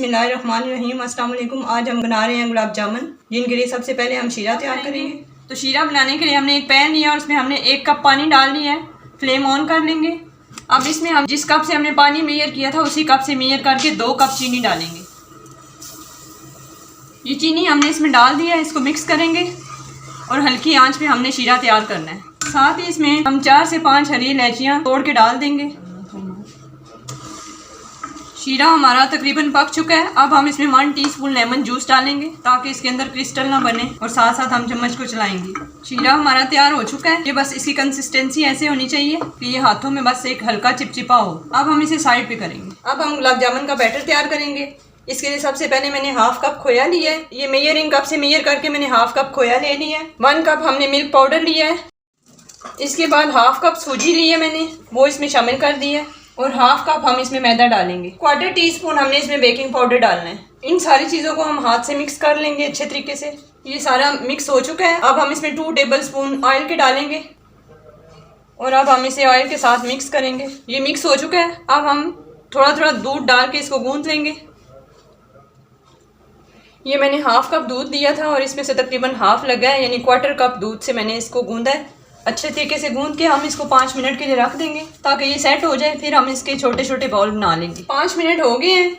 बिस्मिल्लाहिर्रहमानिर्रहीम। अस्सलाम वालेकुम। आज हम बना रहे हैं गुलाब जामुन, जिनके लिए सबसे पहले हम शीरा तैयार करेंगे। तो शीरा बनाने के लिए हमने एक पैन लिया और उसमें हमने 1 कप पानी डाल लिया है। फ्लेम ऑन कर लेंगे। अब इसमें हम जिस कप से हमने पानी मेजर किया था उसी कप से मेजर करके 2 कप चीनी डालेंगे। ये चीनी हमने इसमें डाल दिया है, इसको मिक्स करेंगे और हल्की आंच पे हमने शीरा तैयार करना है। साथ ही इसमें हम 4 से 5 हरी इलायचियाँ तोड़ के डाल देंगे। शीरा हमारा तकरीबन पक चुका है। अब हम इसमें 1 टीस्पून लेमन जूस डालेंगे ताकि इसके अंदर क्रिस्टल ना बने, और साथ साथ हम चम्मच को चलाएंगे। शीरा हमारा तैयार हो चुका है। ये बस इसकी कंसिस्टेंसी ऐसे होनी चाहिए कि ये हाथों में बस एक हल्का चिपचिपा हो। अब हम इसे साइड पे करेंगे। अब हम गुलाब जामुन का बैटर तैयार करेंगे। इसके लिए सबसे पहले मैंने 1/2 कप खोया लिया है। ये मेजरिंग कप से मेजर करके मैंने 1/2 कप खोया ले लिया है। 1 कप हमने मिल्क पाउडर लिया है। इसके बाद 1/2 कप सूजी ली है मैंने, वो इसमें शामिल कर दी है, और 1/2 कप हम इसमें मैदा डालेंगे। 1/4 टीस्पून हमने इसमें बेकिंग पाउडर डालना है। इन सारी चीज़ों को हम हाथ से मिक्स कर लेंगे अच्छे तरीके से। ये सारा मिक्स हो चुका है। अब हम इसमें 2 टेबलस्पून ऑयल के डालेंगे और अब हम इसे ऑयल के साथ मिक्स करेंगे। ये मिक्स हो चुका है। अब हम थोड़ा थोड़ा दूध डाल के इसको गूंथ लेंगे। ये मैंने 1/2 कप दूध दिया था और इसमें से तकरीबन हाफ लगा है, यानी 1/4 कप दूध से मैंने इसको गूंदा है। अच्छे तरीके से गूंद के हम इसको 5 मिनट के लिए रख देंगे ताकि ये सेट हो जाए। फिर हम इसके छोटे छोटे बाउल बना लेंगे। 5 मिनट हो गए हैं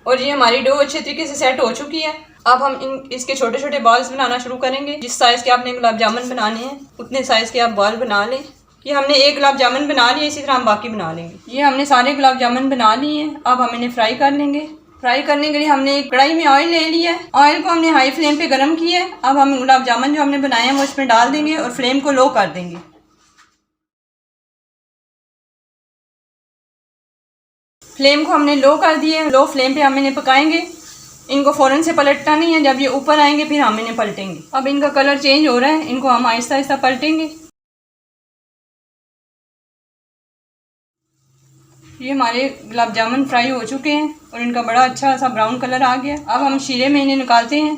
और ये हमारी डो अच्छे तरीके से सेट हो चुकी है। अब हम इसके छोटे छोटे बॉल्स बनाना शुरू करेंगे। जिस साइज़ के आपने गुलाब जामुन बनाने हैं उतने साइज़ के आप बॉल बना लें। ये हमने 1 गुलाब जामुन बना लिए, इसी तरह हम बाकी बना लेंगे। ये हमने सारे गुलाब जामुन बना लिए हैं। अब हम इन्हें फ्राई कर लेंगे। फ्राई करने के लिए हमने एक कढ़ाई में ऑयल ले लिया है। ऑयल को हमने हाई फ्लेम पे गरम किया है। अब हम गुलाब जामुन जो हमने बनाए हैं वो इसमें डाल देंगे और फ्लेम को लो कर देंगे। फ्लेम को हमने लो कर दिया है। लो फ्लेम पे हम इन्हें पकाएंगे। इनको फ़ौरन से पलटना नहीं है। जब ये ऊपर आएंगे फिर हम इन्हें पलटेंगे। अब इनका कलर चेंज हो रहा है, इनको हम आहिस्ता आहिस्ता पलटेंगे। ये हमारे गुलाब जामुन फ्राई हो चुके हैं और इनका बड़ा अच्छा सा ब्राउन कलर आ गया। अब हम शीरे में इन्हें निकालते हैं।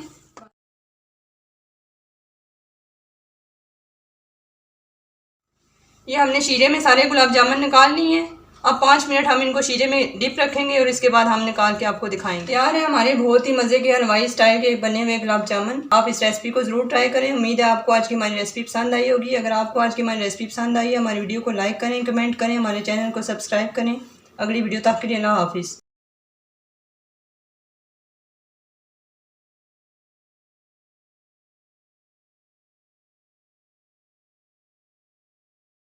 ये हमने शीरे में सारे गुलाब जामुन निकाल लिए हैं। अब 5 मिनट हम इनको शीरे में डिप रखेंगे और इसके बाद हम निकाल के आपको दिखाएंगे। तैयार है हमारे बहुत ही मज़े के हलवाई स्टाइल के बने हुए गुलाब जामुन। आप इस रेसिपी को ज़रूर ट्राई करें। उम्मीद है आपको आज की हमारी रेसिपी पसंद आई होगी। अगर आपको आज की हमारी रेसिपी पसंद आई है, हमारी वीडियो को लाइक करें, कमेंट करें, हमारे चैनल को सब्सक्राइब करें। अगली वीडियो तक के लिए अल्लाह हाफिज़।